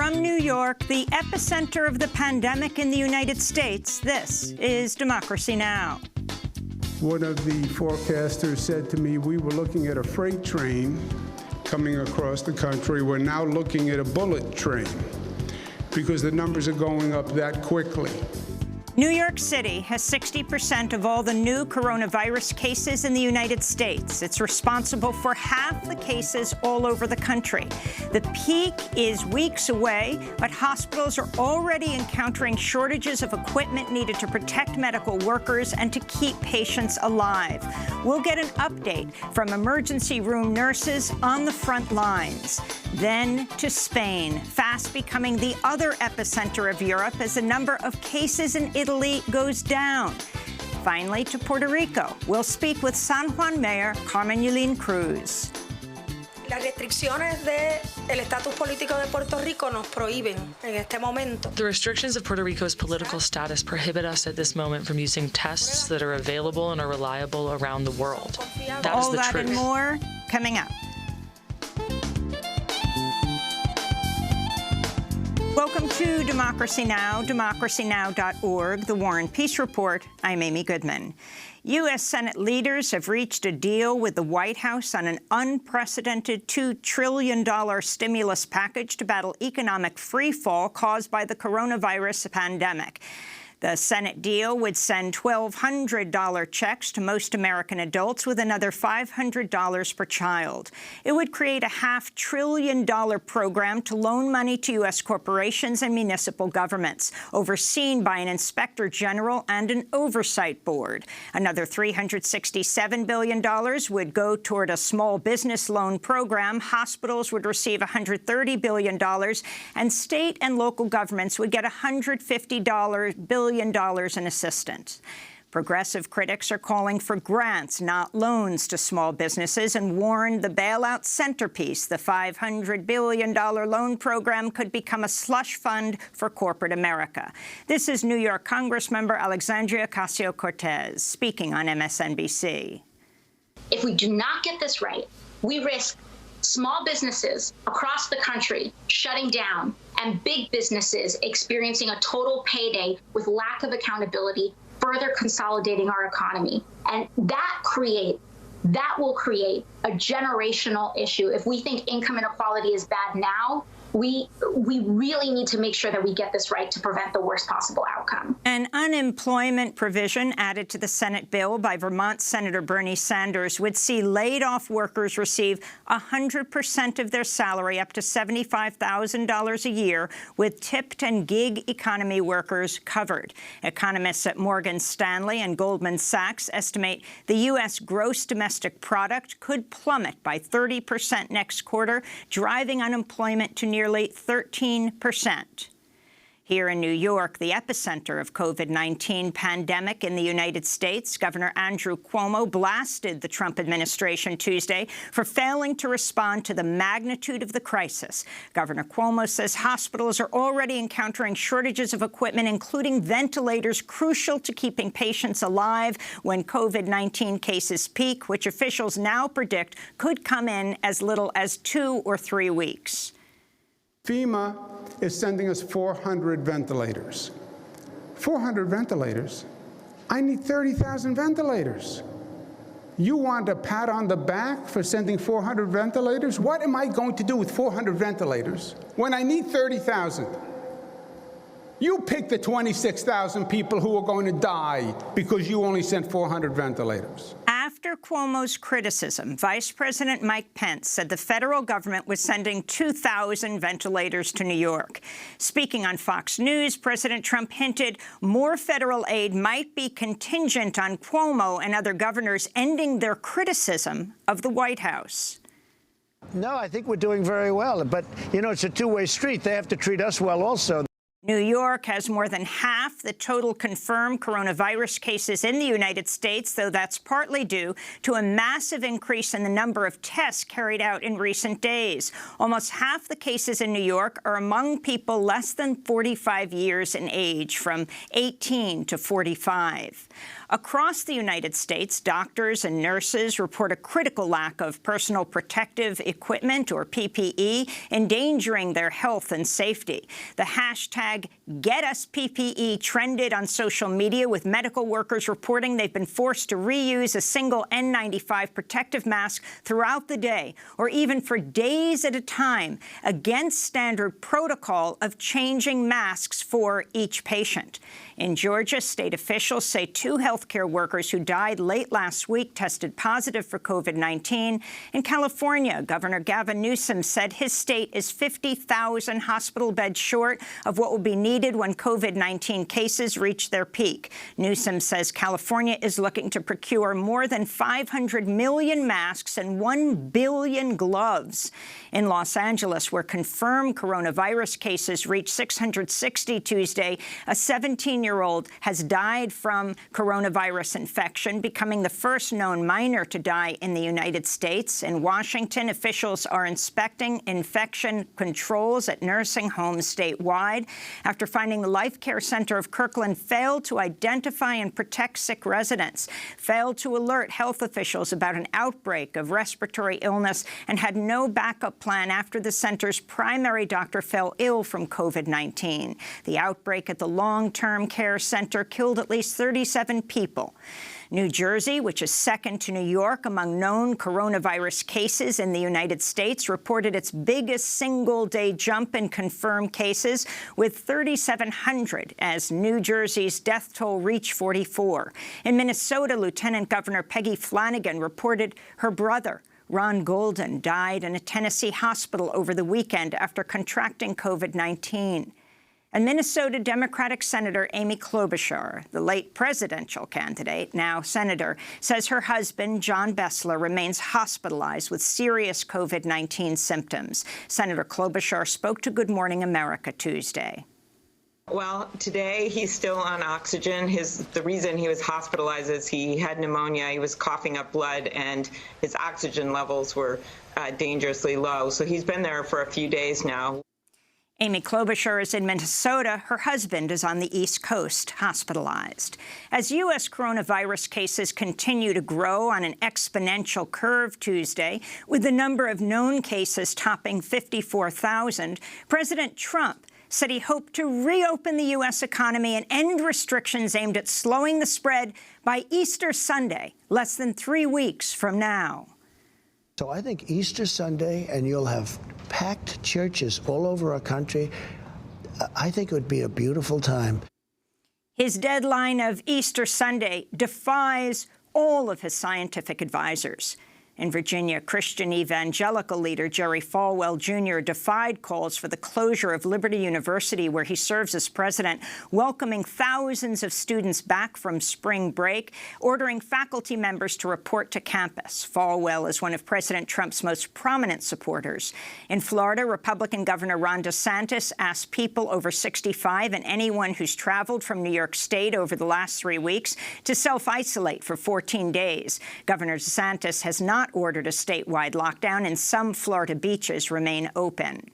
From New York, the epicenter of the pandemic in the United States, this is Democracy Now! One of the forecasters said to me, we were looking at a freight train coming across the country. We're now looking at a bullet train because the numbers are going up that quickly. New York City has 60% of all the new coronavirus cases in the United States. It's responsible for half the cases all over the country. The peak is weeks away, but hospitals are already encountering shortages of equipment needed to protect medical workers and to keep patients alive. We'll get an update from emergency room nurses on the front lines. Then to Spain, fast becoming the other epicenter of Europe as the number of cases in Italy goes down. Finally, to Puerto Rico. We'll speak with San Juan Mayor Carmen Yulín Cruz. Las restricciones del estatus político de Puerto Rico nos prohíben en este momento. The restrictions of Puerto Rico's political status prohibit us at this moment from using tests that are available and are reliable around the world. That is the truth. All that and more coming up. Welcome to Democracy Now!, democracynow.org, The War and Peace Report. I'm Amy Goodman. U.S. Senate leaders have reached a deal with the White House on an unprecedented $2 trillion stimulus package to battle economic freefall caused by the coronavirus pandemic. The Senate deal would send $1,200 checks to most American adults with another $500 per child. It would create a $500 billion program to loan money to U.S. corporations and municipal governments, overseen by an inspector general and an oversight board. Another $367 billion would go toward a small business loan program. Hospitals would receive $130 billion, and state and local governments would get $150 billion in assistance. Progressive critics are calling for grants, not loans, to small businesses and warned the bailout centerpiece, the $500 billion loan program, could become a slush fund for corporate America. This is New York Congressmember Alexandria Ocasio-Cortez speaking on MSNBC. If we do not get this right, we risk small businesses across the country shutting down and big businesses experiencing a total payday with lack of accountability, further consolidating our economy. And that will create a generational issue. If we think income inequality is bad now, we really need to make sure that we get this right to prevent the worst possible outcome. An unemployment provision added to the Senate bill by Vermont Senator Bernie Sanders would see laid-off workers receive 100% of their salary, up to $75,000 a year, with tipped and gig economy workers covered. Economists at Morgan Stanley and Goldman Sachs estimate the U.S. gross domestic product could plummet by 30% next quarter, driving unemployment to nearly 13%. Here in New York, the epicenter of COVID-19 pandemic in the United States, Governor Andrew Cuomo blasted the Trump administration Tuesday for failing to respond to the magnitude of the crisis. Governor Cuomo says hospitals are already encountering shortages of equipment, including ventilators, crucial to keeping patients alive when COVID-19 cases peak, which officials now predict could come in as little as 2 or 3 weeks. FEMA is sending us 400 ventilators. 400 ventilators? I need 30,000 ventilators. You want a pat on the back for sending 400 ventilators? What am I going to do with 400 ventilators when I need 30,000? You pick the 26,000 people who are going to die because you only sent 400 ventilators. After Cuomo's criticism, Vice President Mike Pence said the federal government was sending 2,000 ventilators to New York. Speaking on Fox News, President Trump hinted more federal aid might be contingent on Cuomo and other governors ending their criticism of the White House. No, I think we're doing very well. But, you know, it's a two-way street. They have to treat us well also. New York has more than half the total confirmed coronavirus cases in the United States, though that's partly due to a massive increase in the number of tests carried out in recent days. Almost half the cases in New York are among people less than 45 years in age, from 18 to 45. Across the United States, doctors and nurses report a critical lack of personal protective equipment, or PPE, endangering their health and safety. The hashtag #GetUsPPE trended on social media, with medical workers reporting they've been forced to reuse a single N95 protective mask throughout the day, or even for days at a time, against standard protocol of changing masks for each patient. In Georgia, state officials say 2 healthcare workers who died late last week tested positive for COVID-19. In California, Governor Gavin Newsom said his state is 50,000 hospital beds short of what will be needed when COVID-19 cases reach their peak. Newsom says California is looking to procure more than 500 million masks and 1 billion gloves. In Los Angeles, where confirmed coronavirus cases reached 660 Tuesday, a 17-year-old has died from coronavirus infection, becoming the first known minor to die in the United States. In Washington, officials are inspecting infection controls at nursing homes statewide after finding the Life Care Center of Kirkland failed to identify and protect sick residents, failed to alert health officials about an outbreak of respiratory illness, and had no backup plan after the center's primary doctor fell ill from COVID-19. The outbreak at the long-term care center killed at least 37 people. New Jersey, which is second to New York among known coronavirus cases in the United States, reported its biggest single-day jump in confirmed cases, with 3,700 as New Jersey's death toll reached 44. In Minnesota, Lieutenant Governor Peggy Flanagan reported her brother, Ron Golden, died in a Tennessee hospital over the weekend after contracting COVID-19. And Minnesota Democratic Senator Amy Klobuchar, the late presidential candidate, now senator, says her husband, John Bessler, remains hospitalized with serious COVID-19 symptoms. Senator Klobuchar spoke to Good Morning America Tuesday. Well, today he's still on oxygen. The reason he was hospitalized is he had pneumonia, he was coughing up blood, and his oxygen levels were dangerously low. So he's been there for a few days now. Amy Klobuchar is in Minnesota. Her husband is on the East Coast, hospitalized. As U.S. coronavirus cases continue to grow on an exponential curve Tuesday, with the number of known cases topping 54,000, President Trump said he hoped to reopen the U.S. economy and end restrictions aimed at slowing the spread by Easter Sunday, less than 3 weeks from now. So I think Easter Sunday, and you'll have packed churches all over our country. I think it would be a beautiful time. His deadline of Easter Sunday defies all of his scientific advisors. In Virginia, Christian evangelical leader Jerry Falwell Jr. defied calls for the closure of Liberty University, where he serves as president, welcoming thousands of students back from spring break, ordering faculty members to report to campus. Falwell is one of President Trump's most prominent supporters. In Florida, Republican Governor Ron DeSantis asked people over 65 and anyone who's traveled from New York State over the last 3 weeks to self-isolate for 14 days. Governor DeSantis has not ordered a statewide lockdown, and some Florida beaches remain open.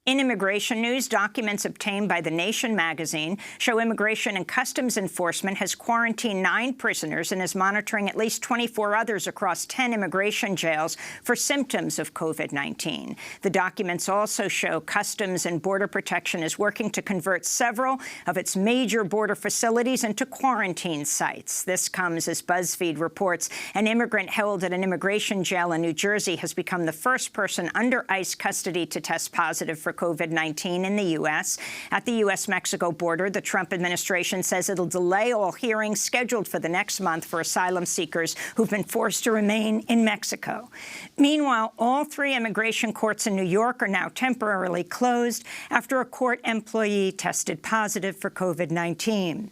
In immigration news, documents obtained by The Nation magazine show Immigration and Customs Enforcement has quarantined 9 prisoners and is monitoring at least 24 others across 10 immigration jails for symptoms of COVID-19. The documents also show Customs and Border Protection is working to convert several of its major border facilities into quarantine sites. This comes as BuzzFeed reports an immigrant held at an immigration jail in New Jersey has become the first person under ICE custody to test positive for COVID-19 in the U.S. At the U.S.-Mexico border, the Trump administration says it'll delay all hearings scheduled for the next month for asylum seekers who've been forced to remain in Mexico. Meanwhile, all 3 immigration courts in New York are now temporarily closed after a court employee tested positive for COVID-19.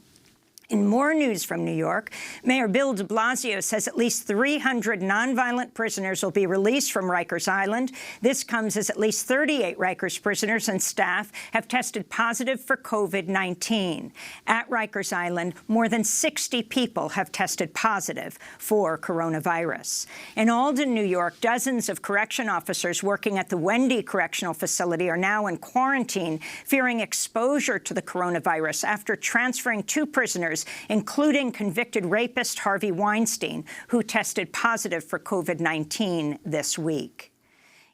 In more news from New York, Mayor Bill de Blasio says at least 300 nonviolent prisoners will be released from Rikers Island. This comes as at least 38 Rikers prisoners and staff have tested positive for COVID-19. At Rikers Island, more than 60 people have tested positive for coronavirus. In Alden, New York, dozens of correction officers working at the Wendy Correctional Facility are now in quarantine, fearing exposure to the coronavirus after transferring 2 prisoners, including convicted rapist Harvey Weinstein, who tested positive for COVID-19 this week.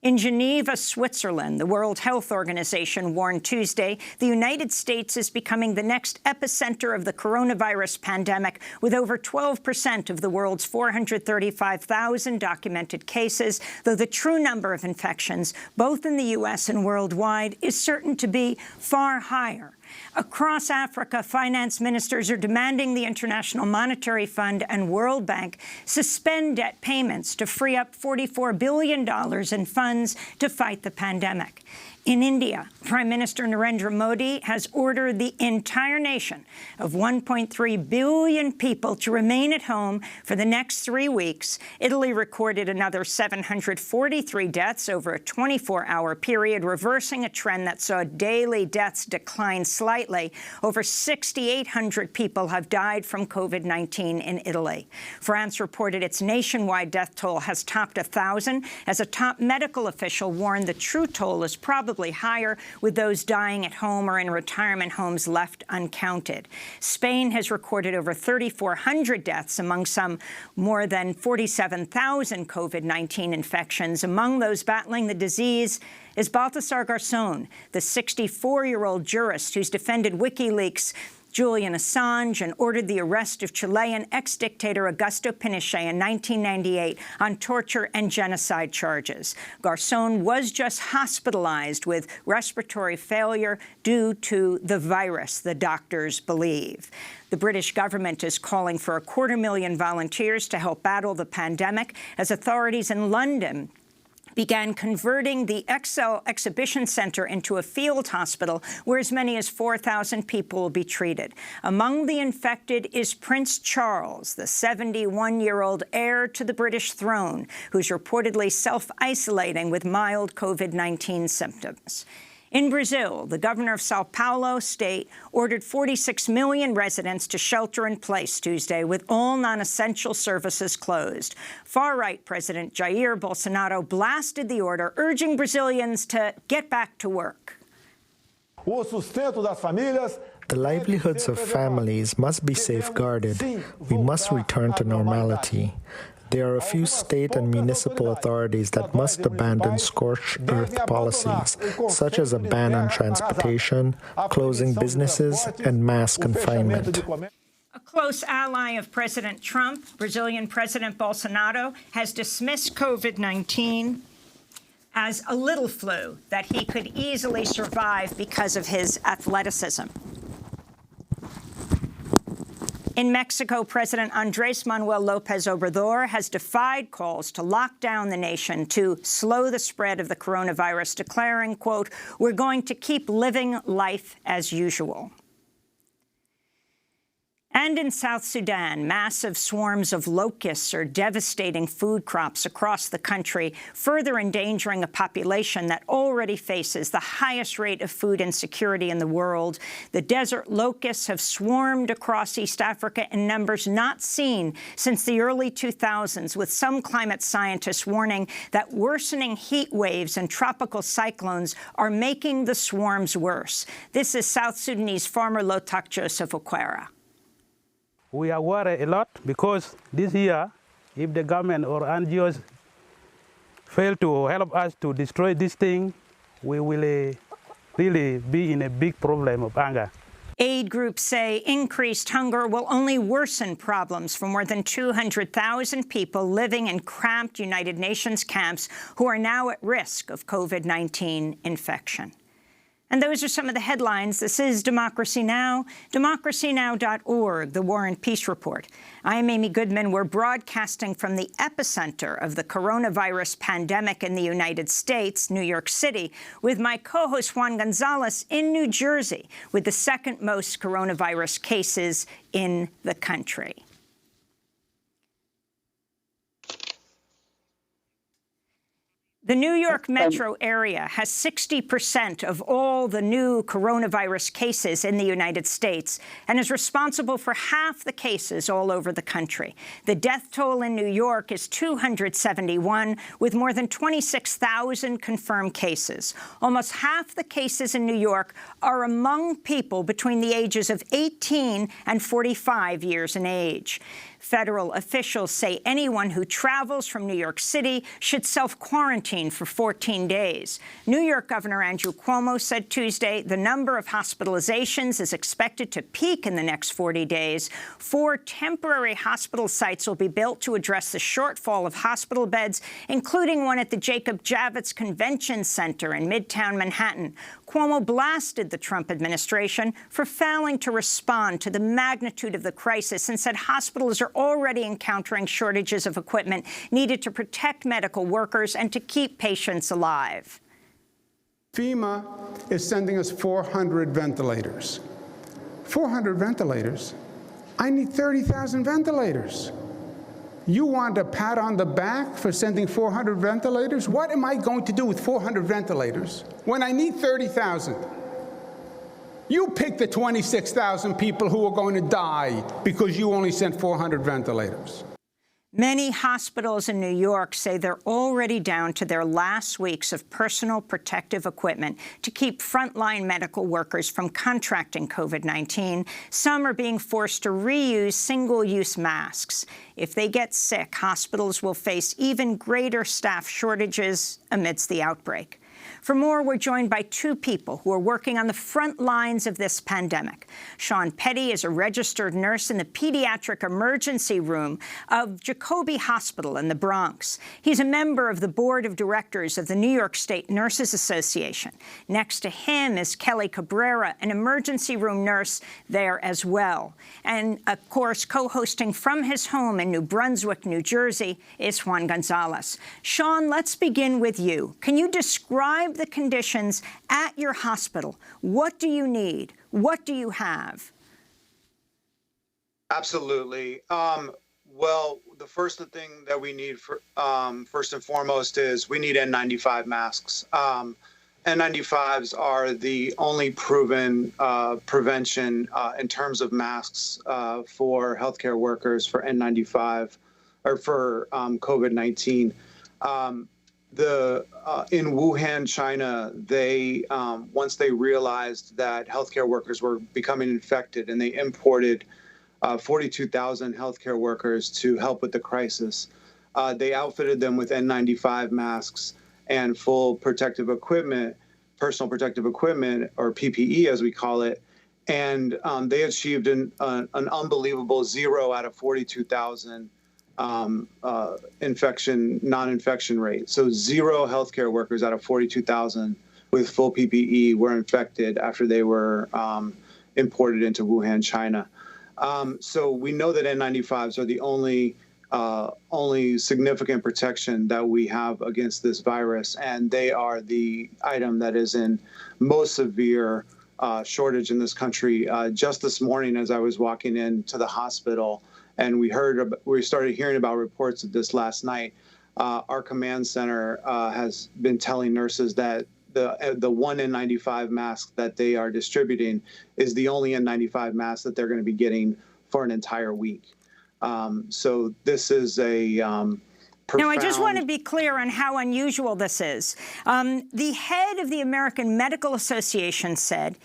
In Geneva, Switzerland, the World Health Organization warned Tuesday the United States is becoming the next epicenter of the coronavirus pandemic, with over 12% of the world's 435,000 documented cases, though the true number of infections, both in the U.S. and worldwide, is certain to be far higher. Across Africa, finance ministers are demanding the International Monetary Fund and World Bank suspend debt payments to free up $44 billion in funds to fight the pandemic. In India, Prime Minister Narendra Modi has ordered the entire nation of 1.3 billion people to remain at home for the next 3 weeks. Italy recorded another 743 deaths over a 24-hour period, reversing a trend that saw daily deaths decline slightly. Over 6,800 people have died from COVID-19 in Italy. France reported its nationwide death toll has topped 1,000, as a top medical official warned the true toll is probably higher, with those dying at home or in retirement homes left uncounted. Spain has recorded over 3,400 deaths among some more than 47,000 COVID-19 infections. Among those battling the disease is Baltasar Garzón, the 64-year-old jurist who's defended WikiLeaks' Julian Assange and ordered the arrest of Chilean ex-dictator Augusto Pinochet in 1998 on torture and genocide charges. Garzón was just hospitalized with respiratory failure due to the virus, the doctors believe. The British government is calling for 250,000 volunteers to help battle the pandemic, as authorities in London began converting the Excel Exhibition Centre into a field hospital where as many as 4,000 people will be treated. Among the infected is Prince Charles, the 71-year-old heir to the British throne, who's reportedly self-isolating with mild COVID-19 symptoms. In Brazil, the governor of Sao Paulo state ordered 46 million residents to shelter in place Tuesday, with all non-essential services closed. Far-right President Jair Bolsonaro blasted the order, urging Brazilians to get back to work. The livelihoods of families must be safeguarded. We must return to normality. There are a few state and municipal authorities that must abandon scorched earth policies, such as a ban on transportation, closing businesses, and mass confinement. A close ally of President Trump, Brazilian President Bolsonaro, has dismissed COVID-19 as a little flu that he could easily survive because of his athleticism. In Mexico, President Andrés Manuel López Obrador has defied calls to lock down the nation to slow the spread of the coronavirus, declaring, quote, "We're going to keep living life as usual." And in South Sudan, massive swarms of locusts are devastating food crops across the country, further endangering a population that already faces the highest rate of food insecurity in the world. The desert locusts have swarmed across East Africa in numbers not seen since the early 2000s, with some climate scientists warning that worsening heat waves and tropical cyclones are making the swarms worse. This is South Sudanese farmer Lotak Joseph Okwara. We are worried a lot because this year, if the government or NGOs fail to help us to destroy this thing, we will really be in a big problem of hunger. Aid groups say increased hunger will only worsen problems for more than 200,000 people living in cramped United Nations camps who are now at risk of COVID-19 infection. And those are some of the headlines. This is Democracy Now!, DemocracyNow.org, the War and Peace Report. I'm Amy Goodman. We're broadcasting from the epicenter of the coronavirus pandemic in the United States, New York City, with my co-host Juan Gonzalez in New Jersey, with the second most coronavirus cases in the country. The New York metro area has 60% of all the new coronavirus cases in the United States and is responsible for half the cases all over the country. The death toll in New York is 271, with more than 26,000 confirmed cases. Almost half the cases in New York are among people between the ages of 18 and 45 years in age. Federal officials say anyone who travels from New York City should self-quarantine for 14 days. New York Governor Andrew Cuomo said Tuesday the number of hospitalizations is expected to peak in the next 40 days. 4 temporary hospital sites will be built to address the shortfall of hospital beds, including one at the Jacob Javits Convention Center in Midtown Manhattan. Cuomo blasted the Trump administration for failing to respond to the magnitude of the crisis and said hospitals are already encountering shortages of equipment needed to protect medical workers and to keep patients alive. FEMA is sending us 400 ventilators. 400 ventilators? I need 30,000 ventilators. You want a pat on the back for sending 400 ventilators? What am I going to do with 400 ventilators when I need 30,000? You pick the 26,000 people who are going to die because you only sent 400 ventilators. Many hospitals in New York say they're already down to their last weeks of personal protective equipment to keep frontline medical workers from contracting COVID-19. Some are being forced to reuse single-use masks. If they get sick, hospitals will face even greater staff shortages amidst the outbreak. For more, we're joined by 2 people who are working on the front lines of this pandemic. Sean Petty is a registered nurse in the pediatric emergency room of Jacobi Hospital in the Bronx. He's a member of the board of directors of the New York State Nurses Association. Next to him is Kelly Cabrera, an emergency room nurse there as well. And, of course, co-hosting from his home in New Brunswick, New Jersey, is Juan Gonzalez. Sean, let's begin with you. Can you describe the conditions at your hospital? What do you need? What do you have? Absolutely. Well, the first thing that we need for first and foremost is we need N95 masks. N95s are the only proven prevention in terms of masks for healthcare workers for N95 or for COVID-19. In Wuhan, China, they once they realized that healthcare workers were becoming infected, and they imported 42,000 healthcare workers to help with the crisis. They outfitted them with N95 masks and full protective equipment, personal protective equipment, or PPE as we call it, and they achieved an unbelievable 0 out of 42,000. Non-infection rate. So 0 healthcare workers out of 42,000 with full PPE were infected after they were imported into Wuhan, China. So we know that N95s are the only significant protection that we have against this virus, and they are the item that is in most severe shortage in this country. Just this morning, as I was walking into the hospital, and we started hearing about reports of this last night. Our command center has been telling nurses that the one N95 mask that they are distributing is the only N95 mask that they're going to be getting for an entire week. So this is a profound... Now, I just want to be clear on how unusual this is. The head of the American Medical Association said,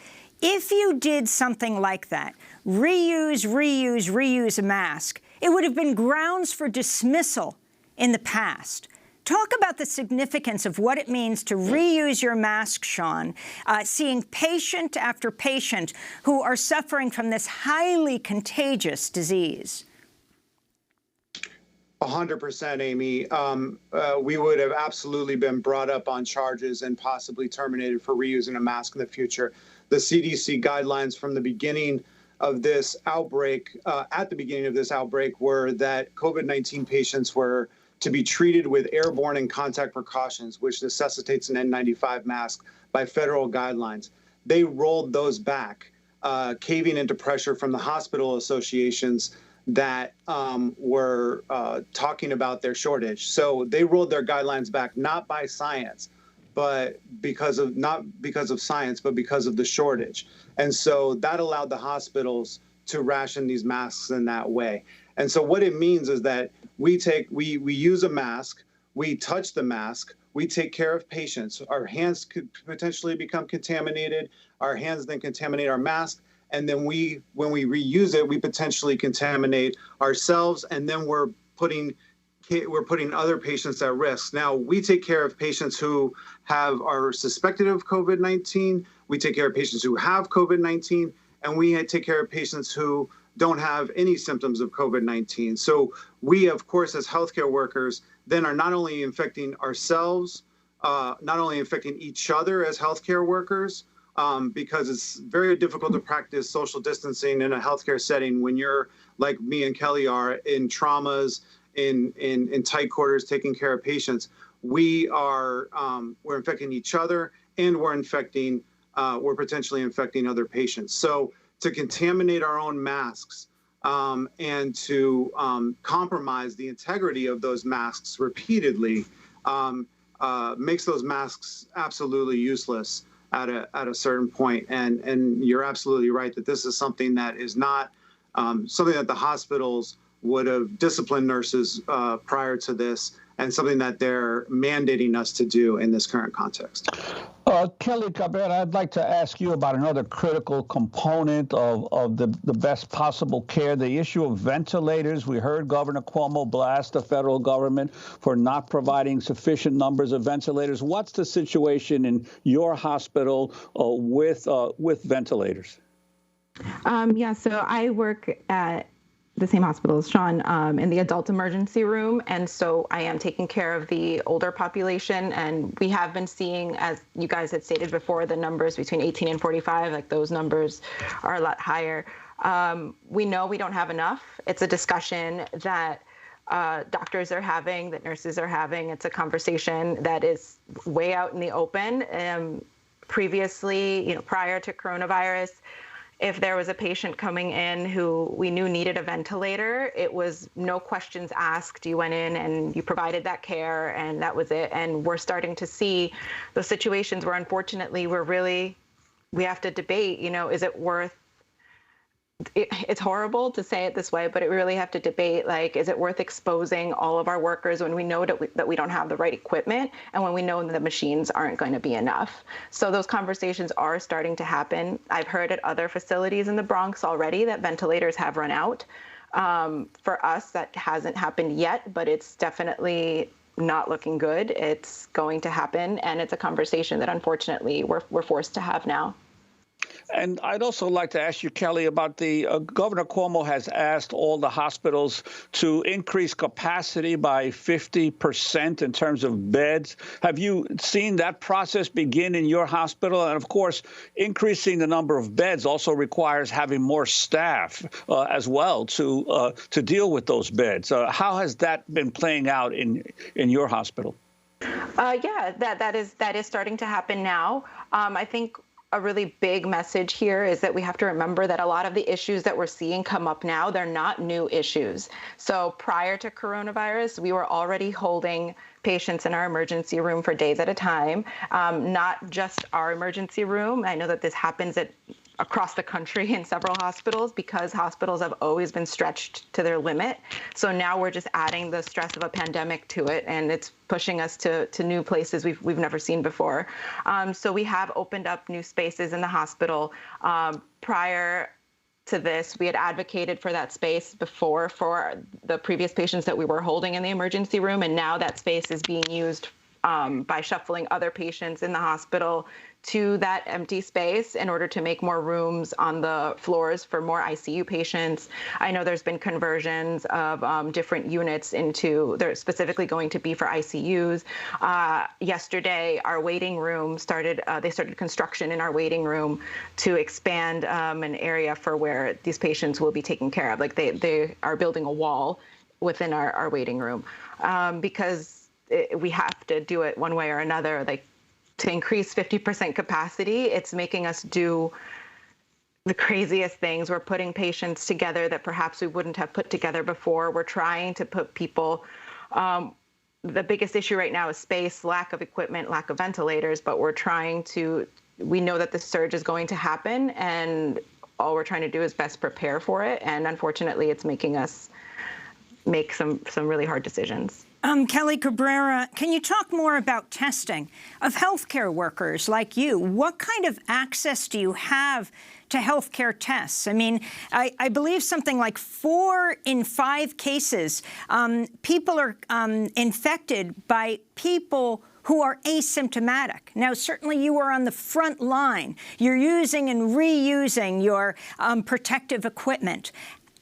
if you did something like that, reuse a mask, it would have been grounds for dismissal in the past. Talk about the significance of what it means to reuse your mask, Sean, seeing patient after patient who are suffering from this highly contagious disease. 100%, Amy. We would have absolutely been brought up on charges and possibly terminated for reusing a mask in the future. The CDC guidelines from the beginning of this outbreak, were that COVID-19 patients were to be treated with airborne and contact precautions, which necessitates an N95 mask by federal guidelines. They rolled those back, caving into pressure from the hospital associations that were talking about their shortage. So they rolled their guidelines back, not by science, but not because of science, but because of the shortage. And so that allowed the hospitals to ration these masks in that way. And so what it means is that we use a mask, we touch the mask, we take care of patients. Our hands could potentially become contaminated. Our hands then contaminate our mask. And then when we reuse it, we potentially contaminate ourselves, and then we're putting other patients at risk. Now, we take care of patients who are suspected of COVID-19. We take care of patients who have COVID-19, and we take care of patients who don't have any symptoms of COVID-19. So we, of course, as healthcare workers, then are not only infecting ourselves, not only infecting each other as healthcare workers, because it's very difficult to practice social distancing in a healthcare setting when you're, like me and Kelly are, in traumas, in tight quarters, taking care of patients. We're infecting each other, and we're potentially infecting other patients. So to contaminate our own masks and to compromise the integrity of those masks repeatedly makes those masks absolutely useless at a certain point. And you're absolutely right that this is something that is not something that the hospitals would have disciplined nurses prior to this, and something that they're mandating us to do in this current context. Kelly Cabrera, I'd like to ask you about another critical component of the best possible care, the issue of ventilators. We heard Governor Cuomo blast the federal government for not providing sufficient numbers of ventilators. What's the situation in your hospital with ventilators? So I work at the same hospital as Sean, in the adult emergency room. And so I am taking care of the older population. And we have been seeing, as you guys had stated before, the numbers between 18 and 45, like those numbers are a lot higher. We know we don't have enough. It's a discussion that doctors are having, that nurses are having. It's a conversation that is way out in the open. Previously, prior to coronavirus, if there was a patient coming in who we knew needed a ventilator, it was no questions asked. You went in and you provided that care, and that was it. And we're starting to see those situations where, unfortunately, we have to debate, is it worth it's horrible to say it this way, but we really have to debate, is it worth exposing all of our workers when we know that we don't have the right equipment, and when we know the machines aren't going to be enough? So those conversations are starting to happen. I've heard at other facilities in the Bronx already that ventilators have run out. For us, that hasn't happened yet, but it's definitely not looking good. It's going to happen, and it's a conversation that unfortunately we're forced to have now. And I'd also like to ask you, Kelly, about the Governor Cuomo has asked all the hospitals to increase capacity by 50% in terms of beds. Have you seen that process begin in your hospital? And of course, increasing the number of beds also requires having more staff as well to deal with those beds. How has that been playing out in your hospital? That is starting to happen now. I think a really big message here is that we have to remember that a lot of the issues that we're seeing come up now, they're not new issues. So prior to coronavirus, we were already holding patients in our emergency room for days at a time, not just our emergency room. I know that this happens across the country in several hospitals because hospitals have always been stretched to their limit. So now we're just adding the stress of a pandemic to it, and it's pushing us to new places we've never seen before. So we have opened up new spaces in the hospital. Prior to this, we had advocated for that space before for the previous patients that we were holding in the emergency room, and now that space is being used by shuffling other patients in the hospital to that empty space in order to make more rooms on the floors for more ICU patients. I know there's been conversions of different units into, they're specifically going to be for ICUs. Yesterday, our waiting room started, they started construction in our waiting room to expand an area for where these patients will be taken care of. Like they are building a wall within our waiting room because we have to do it one way or another. Like, to increase 50% capacity, it's making us do the craziest things. We're putting patients together that perhaps we wouldn't have put together before. We're trying to put people, the biggest issue right now is space, lack of equipment, lack of ventilators, but we know that the surge is going to happen, and all we're trying to do is best prepare for it. And unfortunately, it's making us make some really hard decisions. Kelly Cabrera, can you talk more about testing of healthcare workers like you? What kind of access do you have to healthcare tests? I mean, I believe something like 4 in 5 cases, people are infected by people who are asymptomatic. Now, certainly you are on the front line. You're using and reusing your protective equipment.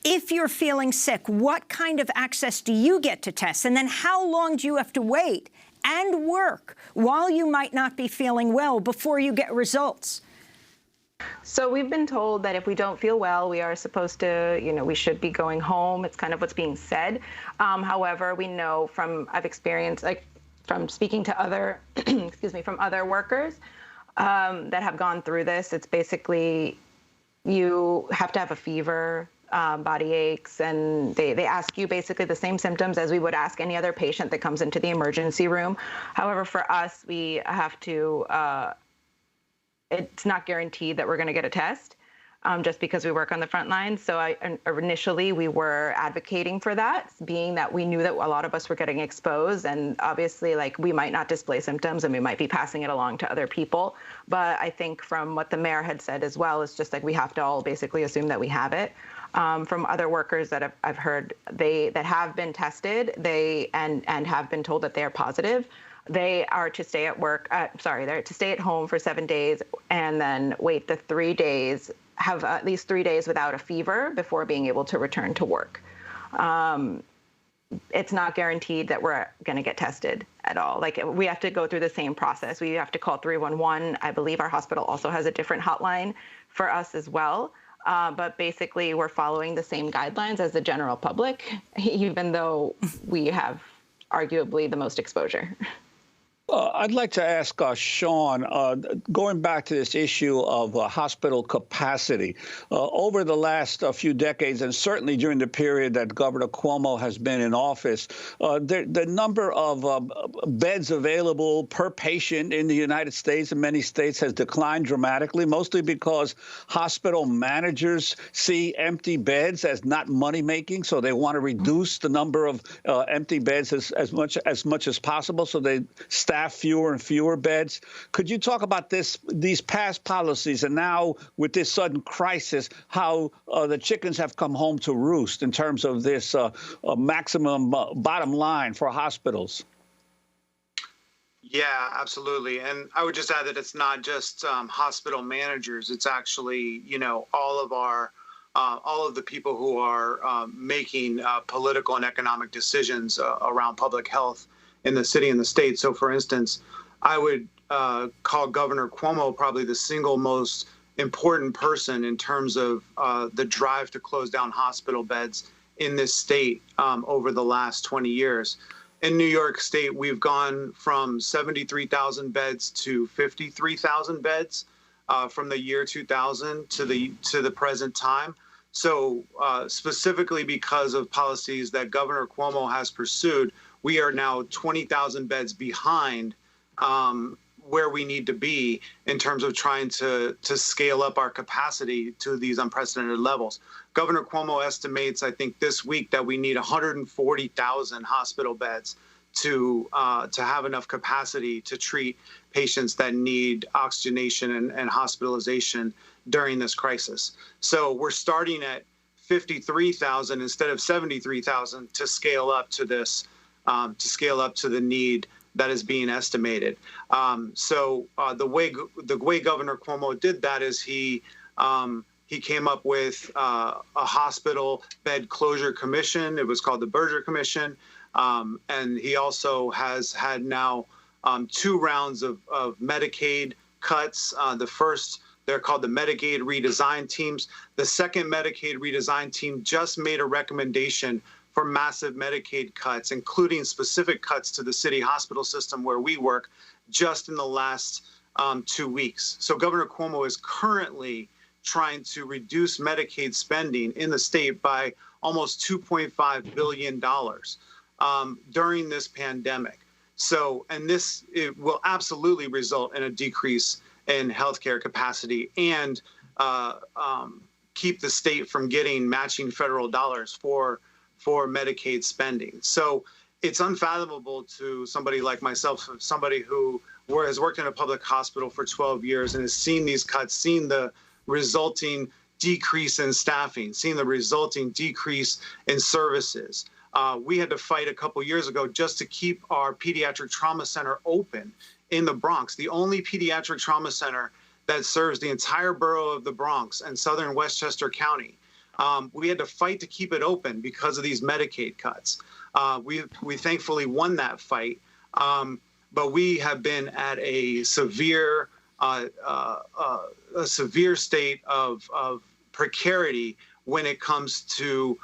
If you're feeling sick, what kind of access do you get to tests? And then how long do you have to wait and work while you might not be feeling well before you get results? So we've been told that if we don't feel well, we are supposed to, we should be going home. It's kind of what's being said. However, we know I've experienced, from speaking to other, from other workers that have gone through this, it's basically you have to have a fever, body aches, and they ask you basically the same symptoms as we would ask any other patient that comes into the emergency room. However, for us, we have to, it's not guaranteed that we're going to get a test just because we work on the front line. So initially we were advocating for that, being that we knew that a lot of us were getting exposed, and obviously we might not display symptoms and we might be passing it along to other people. But I think from what the mayor had said as well, it's just we have to all basically assume that we have it. From other workers that I've heard that have been tested, and have been told that they are positive, they are to stay at work. They're to stay at home for 7 days and then wait the 3 days, have at least 3 days without a fever before being able to return to work. It's not guaranteed that we're going to get tested at all. We have to go through the same process. We have to call 311. I believe our hospital also has a different hotline for us as well. But basically, we're following the same guidelines as the general public, even though we have arguably the most exposure. I'd like to ask Sean, going back to this issue of hospital capacity, over the last few decades, and certainly during the period that Governor Cuomo has been in office, the number of beds available per patient in the United States and many states has declined dramatically, mostly because hospital managers see empty beds as not money-making, so they want to reduce the number of empty beds as much as possible, so they staff fewer and fewer beds. Could you talk about these past policies, and now with this sudden crisis, how the chickens have come home to roost in terms of this maximum bottom line for hospitals? Yeah, absolutely. And I would just add that it's not just hospital managers. It's actually, all of the people who are making political and economic decisions around public health in the city and the state. So, for instance, I would call Governor Cuomo probably the single most important person in terms of the drive to close down hospital beds in this state over the last 20 years. In New York State, we've gone from 73,000 beds to 53,000 beds from the year 2000 to the present time. So specifically because of policies that Governor Cuomo has pursued, we are now 20,000 beds behind where we need to be in terms of trying to scale up our capacity to these unprecedented levels. Governor Cuomo estimates, I think this week, that we need 140,000 hospital beds to have enough capacity to treat patients that need oxygenation and hospitalization during this crisis. So we're starting at 53,000 instead of 73,000 to scale up to this, to scale up to the need that is being estimated. So the way Governor Cuomo did that is he came up with a hospital bed closure commission. It was called the Berger Commission. And he also has had now 2 rounds of Medicaid cuts. The first, they're called the Medicaid redesign teams. The second Medicaid redesign team just made a recommendation for massive Medicaid cuts, including specific cuts to the city hospital system where we work, just in the last 2 weeks. So Governor Cuomo is currently trying to reduce Medicaid spending in the state by almost $2.5 billion during this pandemic. So, and this, it will absolutely result in a decrease in healthcare capacity and keep the state from getting matching federal dollars for Medicaid spending. So it's unfathomable to somebody like myself, somebody who has worked in a public hospital for 12 years and has seen these cuts, seen the resulting decrease in staffing, seen the resulting decrease in services. We had to fight a couple years ago just to keep our pediatric trauma center open in the Bronx, the only pediatric trauma center that serves the entire borough of the Bronx and southern Westchester County. We had to fight to keep it open because of these Medicaid cuts. We thankfully won that fight, but we have been at a severe state of precarity when it comes to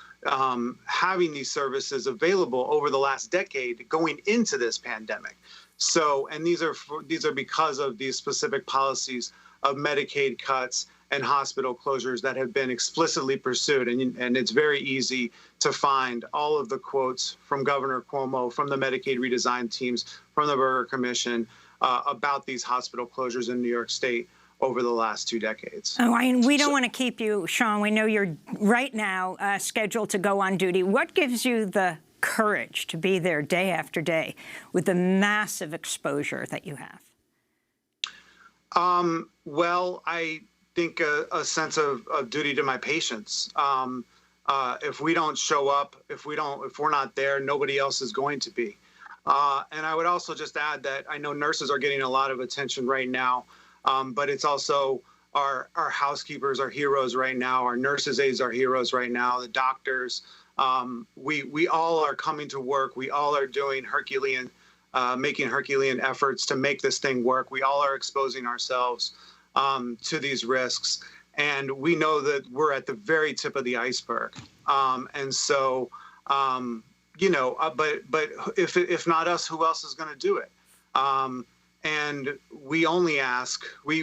having these services available over the last decade going into this pandemic. So, and these are because of these specific policies of Medicaid cuts and hospital closures that have been explicitly pursued. And it's very easy to find all of the quotes from Governor Cuomo, from the Medicaid redesign teams, from the Berger Commission about these hospital closures in New York State over the last 2 decades. Oh, and we don't want to keep you, Sean. We know you're right now scheduled to go on duty. What gives you the courage to be there day after day with the massive exposure that you have? Well, I think a sense of duty to my patients. If we don't show up, if we're not there, nobody else is going to be. And I would also just add that I know nurses are getting a lot of attention right now, but it's also our housekeepers are heroes right now. Our nurses' aides are heroes right now. The doctors, we all are coming to work. We all are doing making Herculean efforts to make this thing work. We all are exposing ourselves to these risks. And we know that we're at the very tip of the iceberg. And so, you know, but if not us, who else is going to do it? And we only ask, we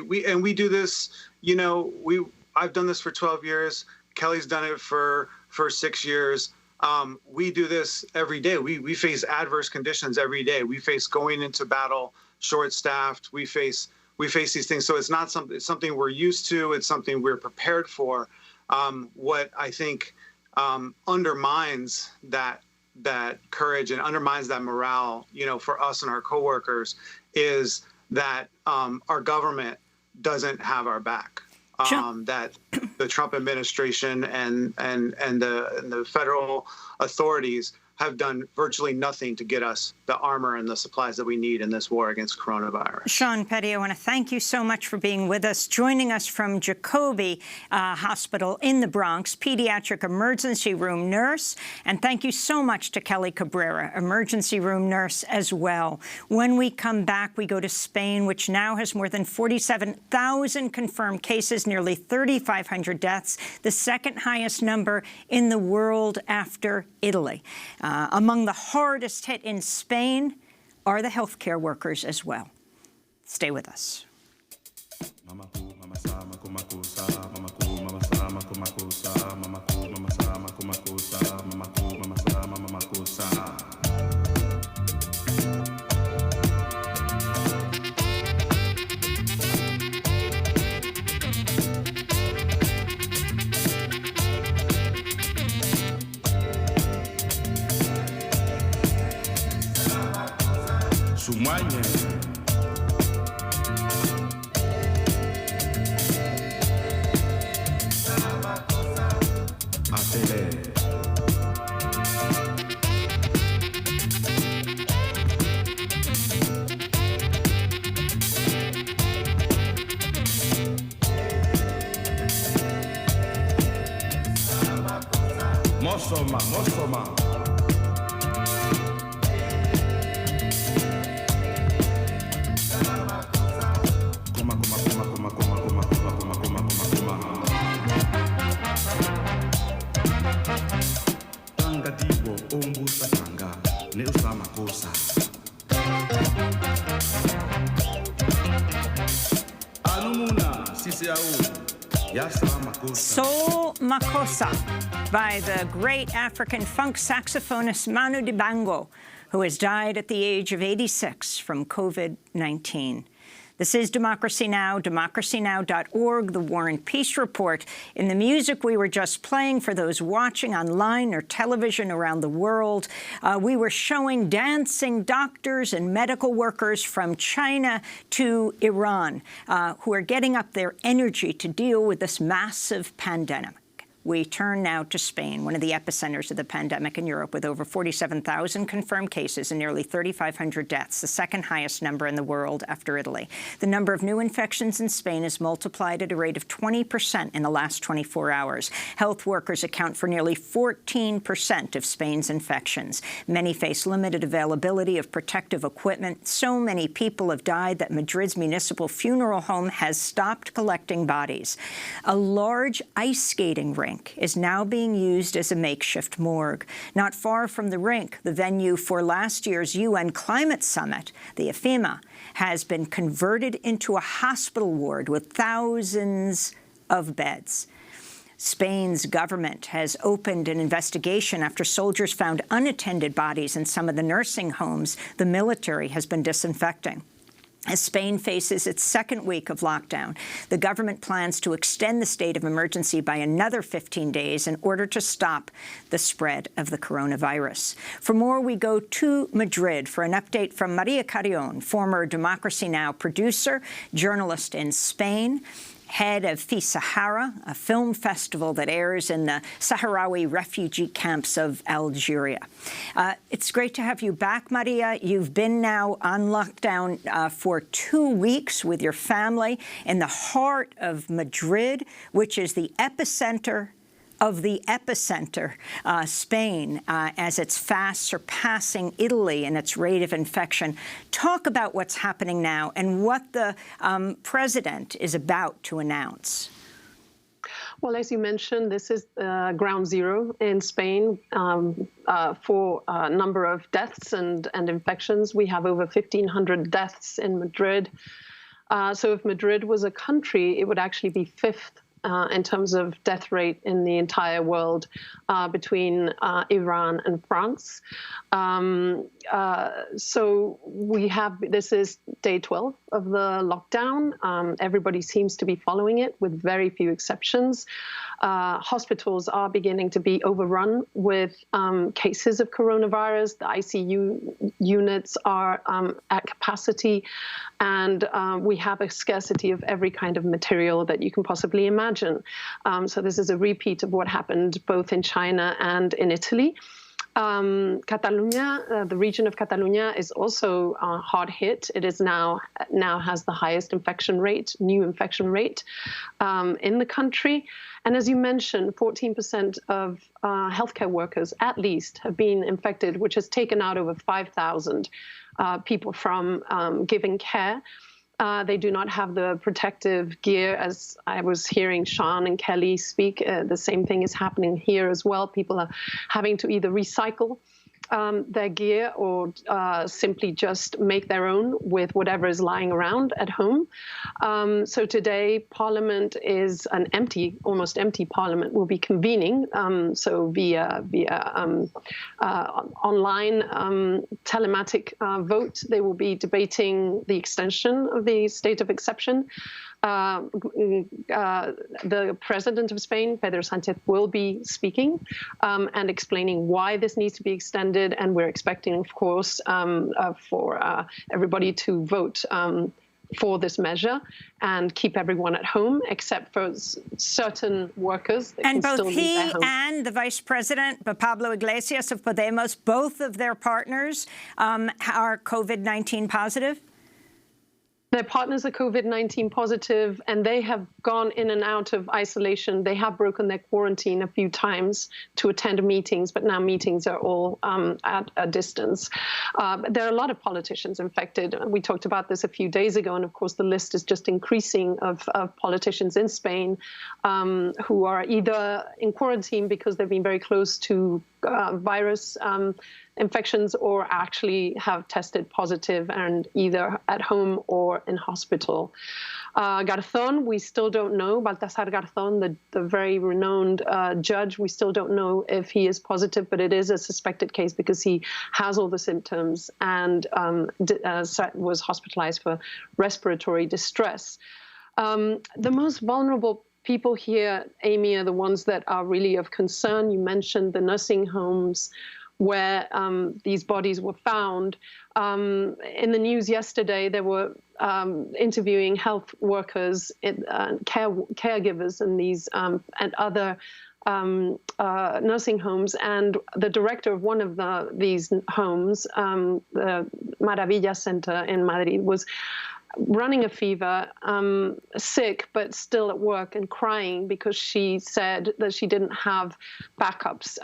do this, you know, I've done this for 12 years. Kelly's done it for 6 years. We do this every day. We face adverse conditions every day. We face going into battle short-staffed. We face these things. So it's not something. It's something we're used to. It's something we're prepared for. What I think undermines that courage and undermines that morale, you know, for us and our coworkers, is that our government doesn't have our back. That the Trump administration and the federal authorities have done virtually nothing to get us the armor and the supplies that we need in this war against coronavirus. Sean Petty, I want to thank you so much for being with us, joining us from Jacobi Hospital in the Bronx, pediatric emergency room nurse. And thank you so much to Kelly Cabrera, emergency room nurse as well. When we come back, we go to Spain, which now has more than 47,000 confirmed cases, nearly 3,500 deaths, the second highest number in the world after Italy. Among the hardest hit in Spain are the healthcare workers as well. Stay with us. Sumanye Atele Mosoma, Mosoma. Soul Makossa by the great African funk saxophonist Manu Dibango, who has died at the age of 86 from COVID-19. This is Democracy Now!, DemocracyNow.org, the War and Peace Report. In the music we were just playing, for those watching online or television around the world, we were showing dancing doctors and medical workers from China to Iran who are getting up their energy to deal with this massive pandemic. We turn now to Spain, one of the epicenters of the pandemic in Europe, with over 47,000 confirmed cases and nearly 3,500 deaths, the second highest number in the world after Italy. The number of new infections in Spain has multiplied at a rate of 20% in the last 24 hours. Health workers account for nearly 14% of Spain's infections. Many face limited availability of protective equipment. So many people have died that Madrid's municipal funeral home has stopped collecting bodies. A large ice skating rink is now being used as a makeshift morgue. Not far from the rink, the venue for last year's UN Climate Summit, the IFEMA, has been converted into a hospital ward with thousands of beds. Spain's government has opened an investigation after soldiers found unattended bodies in some of the nursing homes the military has been disinfecting. As Spain faces its second week of lockdown, the government plans to extend the state of emergency by another 15 days in order to stop the spread of the coronavirus. For more, we go to Madrid for an update from Maria Carrion, former Democracy Now! Producer, journalist in Spain, head of Fi Sahara, a film festival that airs in the Sahrawi refugee camps of Algeria. It's great to have you back, Maria. You've been now on lockdown for 2 weeks with your family in the heart of Madrid, which is the epicenter of the epicenter, Spain, as it's fast surpassing Italy in its rate of infection. Talk about what's happening now and what the president is about to announce. Well, as you mentioned, this is ground zero in Spain for a number of deaths and infections. We have over 1,500 deaths in Madrid. So if Madrid was a country, it would actually be fifth in terms of death rate in the entire world between Iran and France. So we have, this is day 12 of the lockdown. Everybody seems to be following it with very few exceptions. Hospitals are beginning to be overrun with cases of coronavirus. The ICU units are at capacity, and we have a scarcity of every kind of material that you can possibly imagine. So this is a repeat of what happened both in China and in Italy. Catalonia, the region of Catalonia, is also hard hit. It is now has the highest infection rate, new infection rate in the country. And as you mentioned, 14% of healthcare workers, at least, have been infected, which has taken out over 5,000 people from giving care. They do not have the protective gear, as I was hearing Sean and Kelly speak. The same thing is happening here as well. People are having to either recycle their gear or simply just make their own with whatever is lying around at home. So today, Parliament is an empty, almost empty Parliament will be convening. So via online telematic vote, they will be debating the extension of the state of exception. The president of Spain, Pedro Sánchez, will be speaking and explaining why this needs to be extended. And we're expecting, of course, for everybody to vote for this measure and keep everyone at home, except for certain workers. And both he and the vice president, Pablo Iglesias of Podemos, both of their partners are COVID-19 positive? Their partners are COVID-19 positive, and they have gone in and out of isolation. They have broken their quarantine a few times to attend meetings, but now meetings are all at a distance. There are a lot of politicians infected. We talked about this a few days ago, and of course the list is just increasing of politicians in Spain who are either in quarantine because they've been very close to virus infections, or actually have tested positive and either at home or in hospital. Garzón, we still don't know. Baltasar Garzón, the very renowned judge, we still don't know if he is positive, but it is a suspected case because he has all the symptoms and was hospitalized for respiratory distress. The most vulnerable people here, Amy, are the ones that are really of concern. You mentioned the nursing homes where these bodies were found. In the news yesterday, they were interviewing health workers, caregivers in these and other nursing homes, and the director of one of these homes, the Maravilla Center in Madrid, was running a fever, sick, but still at work and crying because she said that she didn't have backups.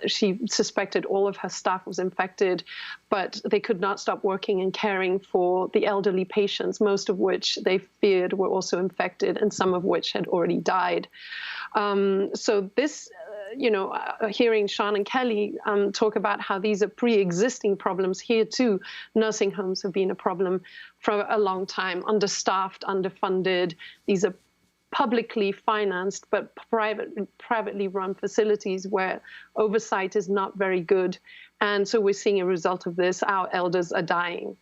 She suspected all of her staff was infected, but they could not stop working and caring for the elderly patients, most of which they feared were also infected and some of which had already died. So this, hearing Sean and Kelly talk about how these are pre-existing problems here too. Nursing homes have been a problem for a long time, understaffed, underfunded. These are publicly financed but privately run facilities where oversight is not very good. And so we're seeing a result of this. Our elders are dying.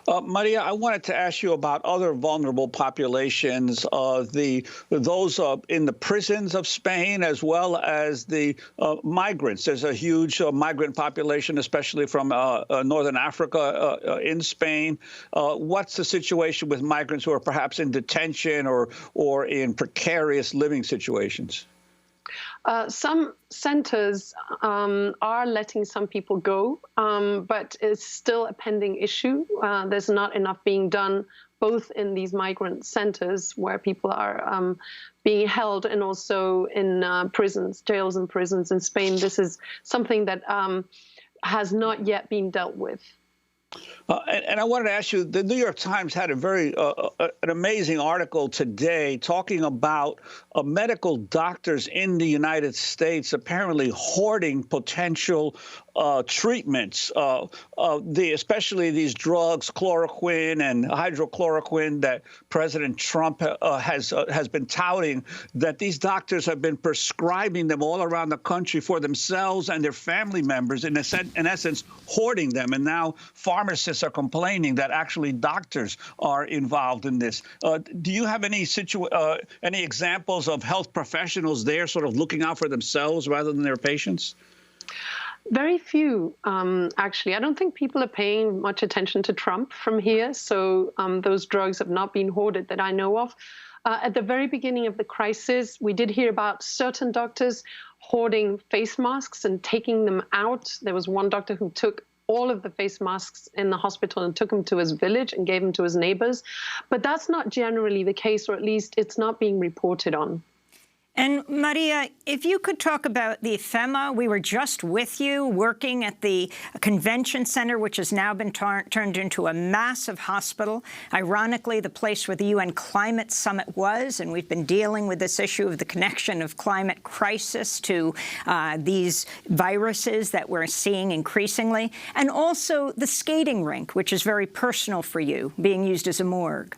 Maria, I wanted to ask you about other vulnerable populations, those in the prisons of Spain, as well as the migrants. There's a huge migrant population, especially from Northern Africa in Spain. What's the situation with migrants who are perhaps in detention or in precarious living situations? Some centers are letting some people go, but it's still a pending issue. There's not enough being done, both in these migrant centers where people are being held and also in prisons, jails and prisons in Spain. This is something that has not yet been dealt with. And I wanted to ask you, the New York Times had a very an amazing article today talking about medical doctors in the United States apparently hoarding potential treatments, especially these drugs, chloroquine and hydrochloroquine, that President Trump has been touting, that these doctors have been prescribing them all around the country for themselves and their family members, in essence, hoarding them. And now pharmacists are complaining that actually doctors are involved in this. Do you have any examples of health professionals there sort of looking out for themselves rather than their patients? Very few, actually. I don't think people are paying much attention to Trump from here, so those drugs have not been hoarded that I know of. At the very beginning of the crisis, we did hear about certain doctors hoarding face masks and taking them out. There was one doctor who took all of the face masks in the hospital and took them to his village and gave them to his neighbors. But that's not generally the case, or at least it's not being reported on. And Maria, if you could talk about the IFEMA, we were just with you working at the convention center, which has now been turned into a massive hospital. Ironically, the place where the UN Climate Summit was, and we've been dealing with this issue of the connection of climate crisis to these viruses that we're seeing increasingly, and also the skating rink, which is very personal for you, being used as a morgue.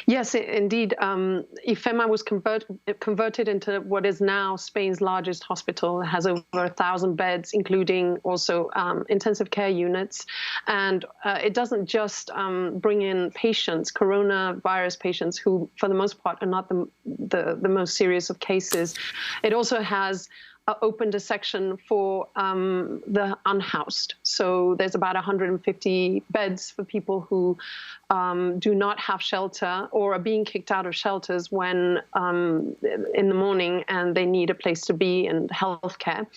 Yes, indeed. IFEMA was converted into what is now Spain's largest hospital. It has over 1,000 beds, including also intensive care units. And it doesn't just bring in patients, coronavirus patients, who, for the most part, are not the most serious of cases. It also has opened a section for the unhoused. So there's about 150 beds for people who do not have shelter or are being kicked out of shelters when in the morning and they need a place to be and health care.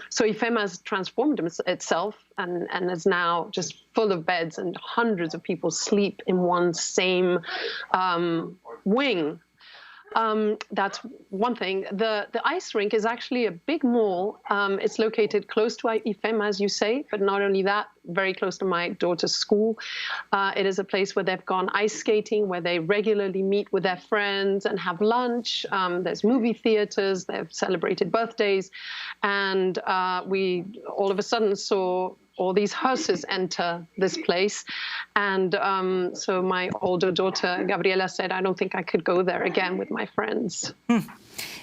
So IFEMA has transformed itself and is now just full of beds, and hundreds of people sleep in one same wing. That's one thing. The ice rink is actually a big mall. It's located close to IFEMA, as you say, but not only that, very close to my daughter's school. It is a place where they've gone ice skating, where they regularly meet with their friends and have lunch. There's movie theaters. They've celebrated birthdays. And we all of a sudden saw all these hearses enter this place. And so my older daughter, Gabriela, said, I don't think I could go there again with my friends.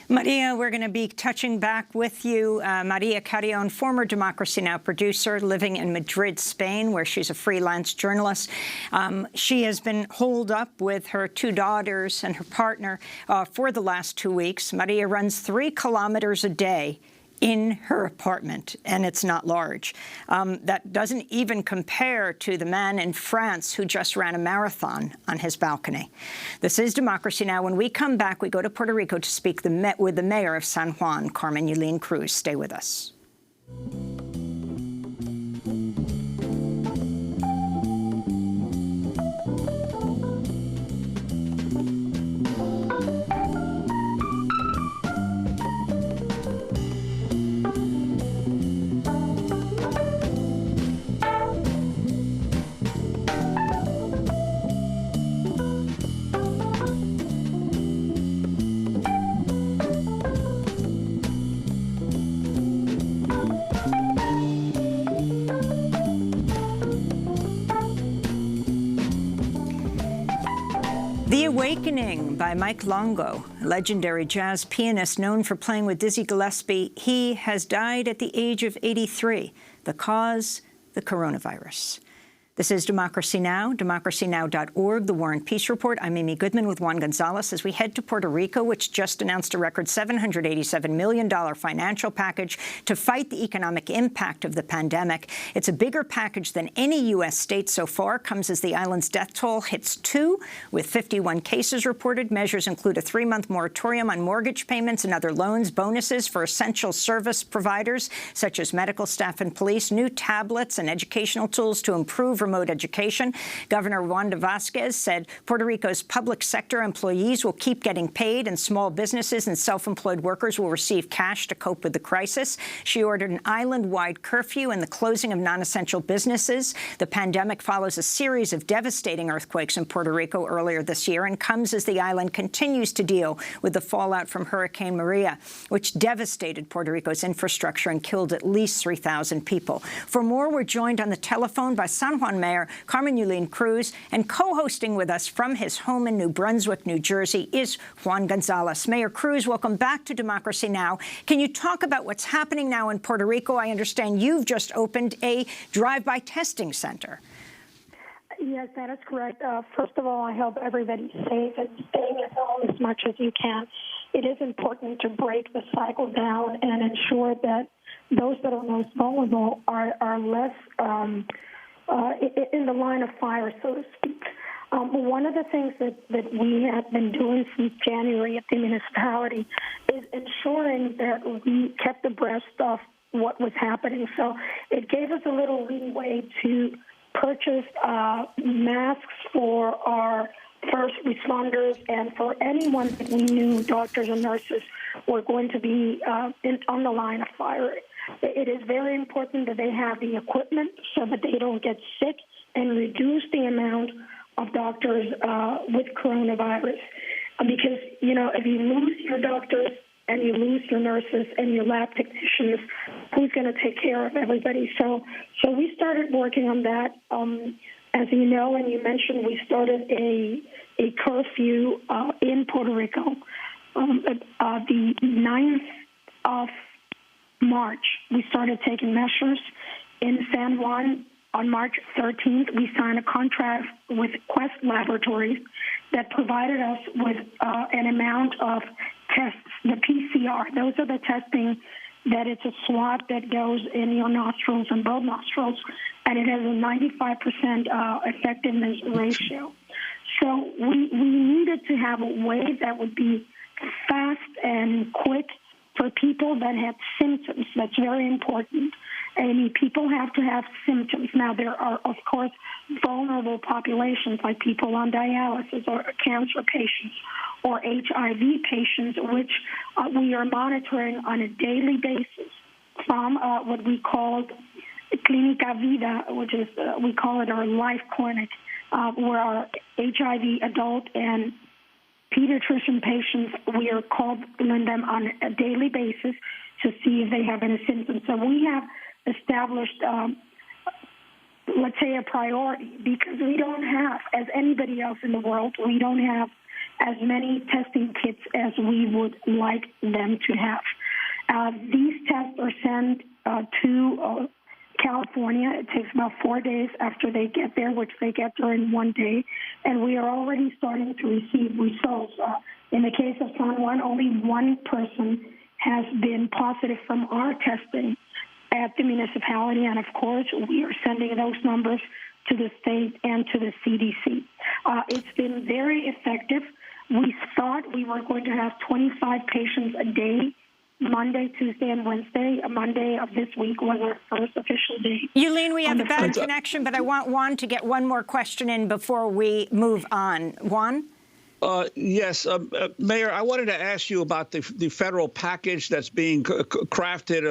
Maria, we're going to be touching back with you. Maria Carrion, former Democracy Now! Producer, living in Madrid, Spain, where she's a freelance journalist. She has been holed up with her 2 daughters and her partner for the last 2 weeks. Maria runs 3 kilometers a day in her apartment, and it's not large. That doesn't even compare to the man in France who just ran a marathon on his balcony. This is Democracy Now! When we come back, we go to Puerto Rico to speak with the mayor of San Juan, Carmen Yulín Cruz. Stay with us. The Awakening by Mike Longo, a legendary jazz pianist known for playing with Dizzy Gillespie. He has died at the age of 83. The cause, the coronavirus. This is Democracy Now!, DemocracyNow.org, The War and Peace Report. I'm Amy Goodman with Juan Gonzalez as we head to Puerto Rico, which just announced a record $787 million financial package to fight the economic impact of the pandemic. It's a bigger package than any U.S. state so far, comes as the island's death toll hits 2, with 51 cases reported. Measures include a 3-month moratorium on mortgage payments and other loans, bonuses for essential service providers, such as medical staff and police, new tablets and educational tools to improve remote education. Governor Wanda Vasquez said Puerto Rico's public sector employees will keep getting paid, and small businesses and self-employed workers will receive cash to cope with the crisis. She ordered an island-wide curfew and the closing of non-essential businesses. The pandemic follows a series of devastating earthquakes in Puerto Rico earlier this year and comes as the island continues to deal with the fallout from Hurricane Maria, which devastated Puerto Rico's infrastructure and killed at least 3,000 people. For more, we're joined on the telephone by San Juan Mayor Carmen Yulín Cruz, and co-hosting with us from his home in New Brunswick, New Jersey, is Juan Gonzalez. Mayor Cruz, welcome back to Democracy Now! Can you talk about what's happening now in Puerto Rico? I understand you've just opened a drive-by testing center. Yes, that is correct. First of all, I hope everybody's safe and staying at home as much as you can. It is important to break the cycle down and ensure that those that are most vulnerable are less in the line of fire, so to speak. One of the things that we have been doing since January at the municipality is ensuring that we kept abreast of what was happening. So it gave us a little leeway to purchase masks for our first responders and for anyone that we knew, doctors and nurses, were going to be on the line of fire. It is very important that they have the equipment so that they don't get sick and reduce the amount of doctors with coronavirus. Because, you know, if you lose your doctors and you lose your nurses and your lab technicians, who's going to take care of everybody? So we started working on that. As you know, and you mentioned, we started a curfew in Puerto Rico. The 9th of March, we started taking measures in San Juan. On March 13th, we signed a contract with Quest Laboratories that provided us with an amount of tests, the PCR. Those are the testing that it's a swab that goes in your nostrils and both nostrils, and it has a 95% effectiveness ratio. So we needed to have a way that would be fast and quick for people that had symptoms. That's very important. People have to have symptoms. Now, there are, of course, vulnerable populations like people on dialysis or cancer patients or HIV patients, which we are monitoring on a daily basis from what we call Clínica Vida, which is, we call it our life clinic, where our HIV adult and pediatrician patients, we are calling them on a daily basis to see if they have any symptoms. So we have established, let's say, a priority, because we don't have, as anybody else in the world, we don't have as many testing kits as we would like them to have. These tests are sent to California. It takes about 4 days after they get there, which they get there in 1 day, and we are already starting to receive results. In the case of San Juan, only one person has been positive from our testing at the municipality, and of course, we are sending those numbers to the state and to the CDC. It's been very effective. We thought we were going to have 25 patients a day, Monday, Tuesday, and Wednesday. Monday of this week was our first official day. Yulene, we have a bad connection, but I want Juan to get one more question in before we move on. Juan? Yes, Mayor, I wanted to ask you about the federal package that's being crafted,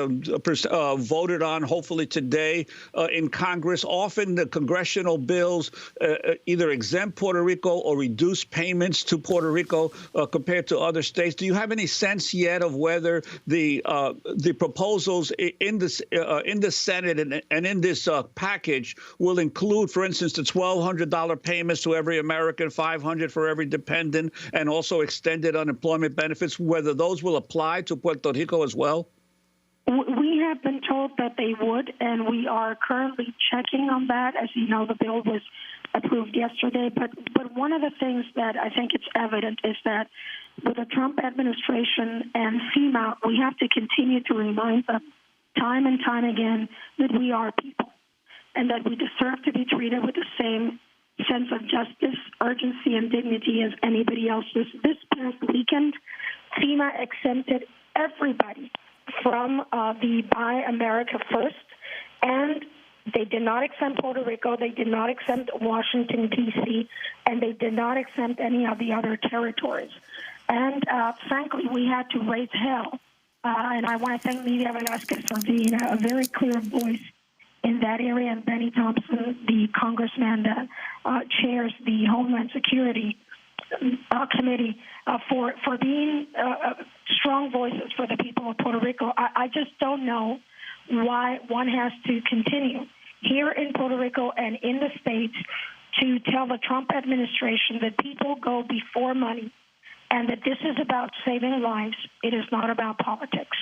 voted on, hopefully today in Congress. Often the congressional bills either exempt Puerto Rico or reduce payments to Puerto Rico compared to other states. Do you have any sense yet of whether the proposals in the Senate and in this package will include, for instance, the $1,200 payments to every American, $500 for every dependent, and also extended unemployment benefits, whether those will apply to Puerto Rico as well? We have been told that they would, and we are currently checking on that. As you know, the bill was approved yesterday. But one of the things that I think it's evident is that with the Trump administration and FEMA, we have to continue to remind them time and time again that we are people and that we deserve to be treated with the same sense of justice, urgency, and dignity as anybody else. This past weekend, FEMA exempted everybody from the Buy America First, and they did not exempt Puerto Rico, they did not exempt Washington, D.C., and they did not exempt any of the other territories. And frankly, we had to raise hell. And I want to thank Lidia Velázquez for being a very clear voice in that area, and Benny Thompson, the congressman that chairs the Homeland Security Committee, for being strong voices for the people of Puerto Rico. I just don't know why one has to continue here in Puerto Rico and in the States to tell the Trump administration that people go before money and that this is about saving lives. It is not about politics.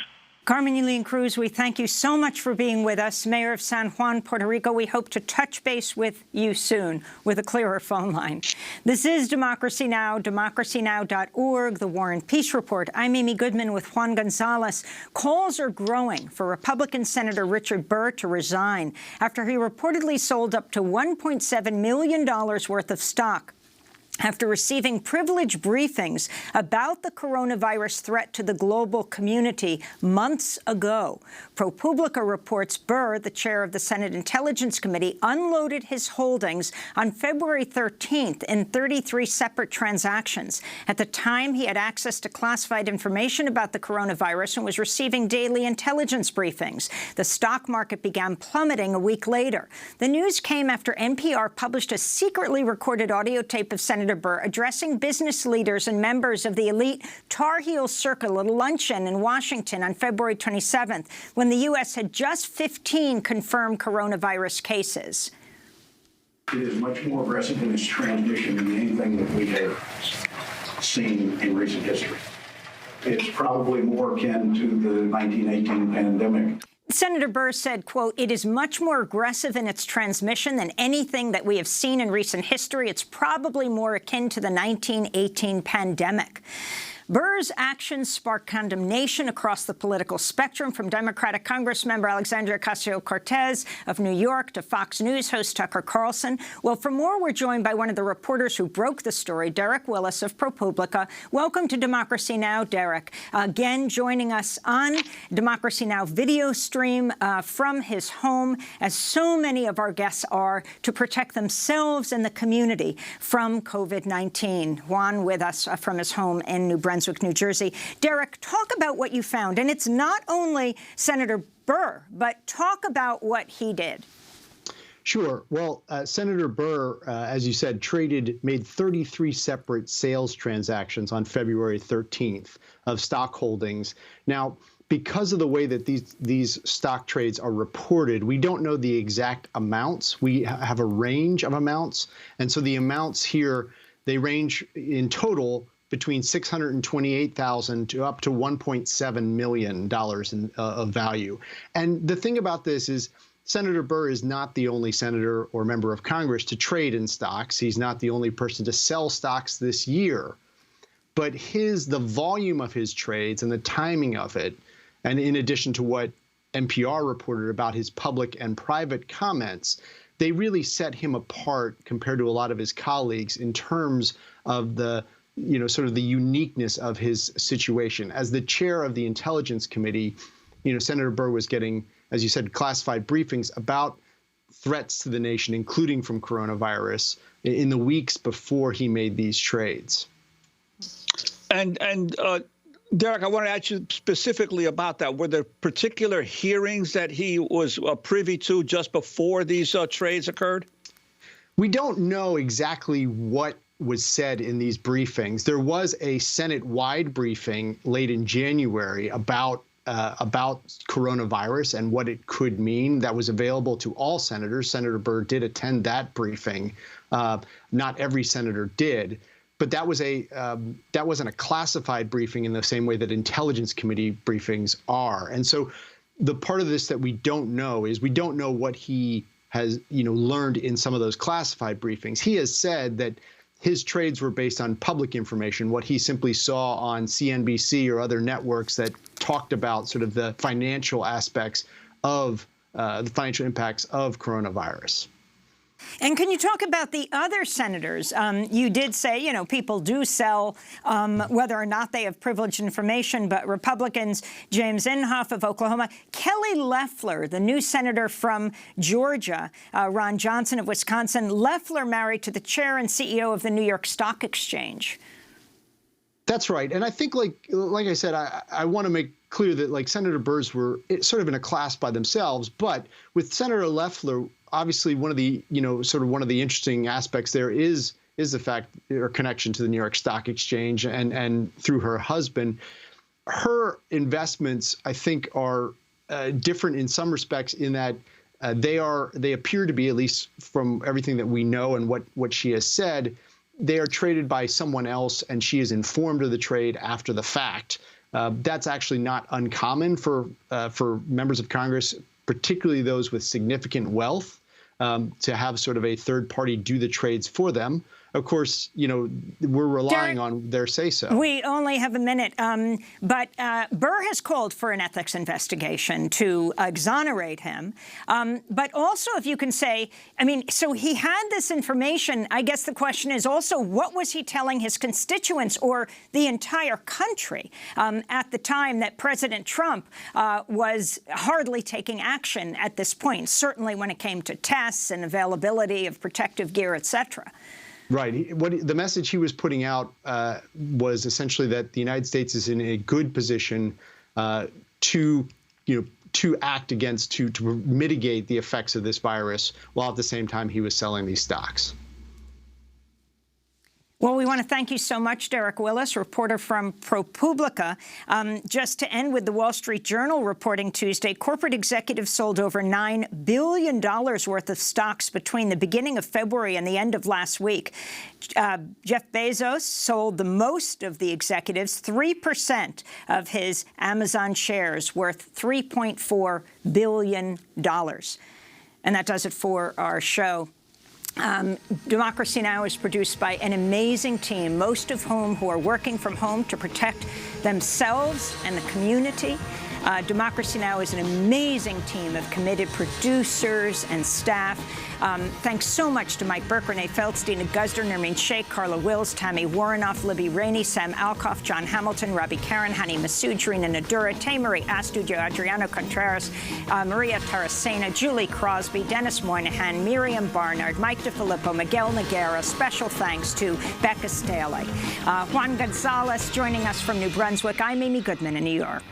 Carmen Yulene Cruz, we thank you so much for being with us. Mayor of San Juan, Puerto Rico, we hope to touch base with you soon with a clearer phone line. This is Democracy Now!, DemocracyNow.org, The War and Peace Report. I'm Amy Goodman with Juan Gonzalez. Calls are growing for Republican Senator Richard Burr to resign after he reportedly sold up to $1.7 million worth of stock after receiving privileged briefings about the coronavirus threat to the global community months ago. ProPublica reports Burr, the chair of the Senate Intelligence Committee, unloaded his holdings on February 13th in 33 separate transactions. At the time, he had access to classified information about the coronavirus and was receiving daily intelligence briefings. The stock market began plummeting a week later. The news came after NPR published a secretly recorded audio tape of Senator Burr addressing business leaders and members of the elite Tar Heel Circle at a luncheon in Washington on February 27th, when the U.S. had just 15 confirmed coronavirus cases. It is much more aggressive in its transmission than anything that we have seen in recent history. It's probably more akin to the 1918 pandemic. Senator Burr said, quote, "It is much more aggressive in its transmission than anything that we have seen in recent history. It's probably more akin to the 1918 pandemic." Burr's actions sparked condemnation across the political spectrum, from Democratic Congressmember Alexandria Ocasio-Cortez of New York to Fox News host Tucker Carlson. Well, for more, we're joined by one of the reporters who broke the story, Derek Willis of ProPublica. Welcome to Democracy Now!, Derek. Again, joining us on Democracy Now! Video stream from his home, as so many of our guests are, to protect themselves and the community from COVID-19. Juan with us from his home in New Brunswick, New Jersey. Derek, talk about what you found. And it's not only Senator Burr, but talk about what he did. Sure. Well, Senator Burr, as you said, made 33 separate sales transactions on February 13th of stock holdings. Now, because of the way that these stock trades are reported, we don't know the exact amounts. We have a range of amounts. And so the amounts here, they range in total between $628,000 to up to $1.7 million of value. And the thing about this is, Senator Burr is not the only senator or member of Congress to trade in stocks. He's not the only person to sell stocks this year. But the volume of his trades and the timing of it, and in addition to what NPR reported about his public and private comments, they really set him apart compared to a lot of his colleagues in terms of the sort of the uniqueness of his situation. As the chair of the Intelligence Committee, Senator Burr was getting, as you said, classified briefings about threats to the nation, including from coronavirus, in the weeks before he made these trades. And Derek, I want to ask you specifically about that. Were there particular hearings that he was privy to just before these trades occurred? We don't know exactly what was said in these briefings. There was a Senate-wide briefing late in January about coronavirus and what it could mean. That was available to all senators. Senator Burr did attend that briefing. Not every senator did, but that wasn't a classified briefing in the same way that Intelligence Committee briefings are. And so the part of this that we don't know is we don't know what he has learned in some of those classified briefings. He has said that his trades were based on public information, what he simply saw on CNBC or other networks that talked about sort of the financial aspects of the financial impacts of coronavirus. And can you talk about the other senators? You did say, people do sell whether or not they have privileged information, but Republicans, James Inhofe of Oklahoma, Kelly Loeffler, the new senator from Georgia, Ron Johnson of Wisconsin, Loeffler married to the chair and CEO of the New York Stock Exchange. That's right. And I think, like I said, I want to make clear that Senator Burr's were sort of in a class by themselves. But with Senator Loeffler, obviously one of the interesting aspects there is the fact or connection to the New York Stock Exchange and through her husband. Her investments, I think, are different in some respects in that they appear to be, at least from everything that we know and what she has said, they are traded by someone else, and she is informed of the trade after the fact. That's actually not uncommon for members of Congress, particularly those with significant wealth, to have sort of a third party do the trades for them. Of course, we're relying on their say-so. We only have a minute, but Burr has called for an ethics investigation to exonerate him. But also, if you can say, so he had this information. I guess the question is also, what was he telling his constituents or the entire country at the time that President Trump was hardly taking action at this point, certainly when it came to tests and availability of protective gear, et cetera? Right. The message he was putting out was essentially that the United States is in a good position to act against, to mitigate the effects of this virus, while at the same time he was selling these stocks. Well, we want to thank you so much, Derek Willis, reporter from ProPublica. Just to end with the Wall Street Journal reporting Tuesday, corporate executives sold over $9 billion worth of stocks between the beginning of February and the end of last week. Jeff Bezos sold the most of the executives, 3% of his Amazon shares, worth $3.4 billion. And that does it for our show. Democracy Now! Is produced by an amazing team, most of whom who are working from home to protect themselves and the community. Democracy Now! Is an amazing team of committed producers and staff. Thanks so much to Mike Burke, Renee Feldstein, Guzder, Nermeen Sheikh, Carla Wills, Tammy Warrenoff, Libby Rainey, Sam Alcoff, John Hamilton, Robbie Karen, Hani Masood, Trina Nadura, Tamarie Astudio, Adriano Contreras, Maria Taracena, Julie Crosby, Dennis Moynihan, Miriam Barnard, Mike DeFilippo, Miguel Noguera. Special thanks to Becca Staley. Juan Gonzalez joining us from New Brunswick. I'm Amy Goodman in New York.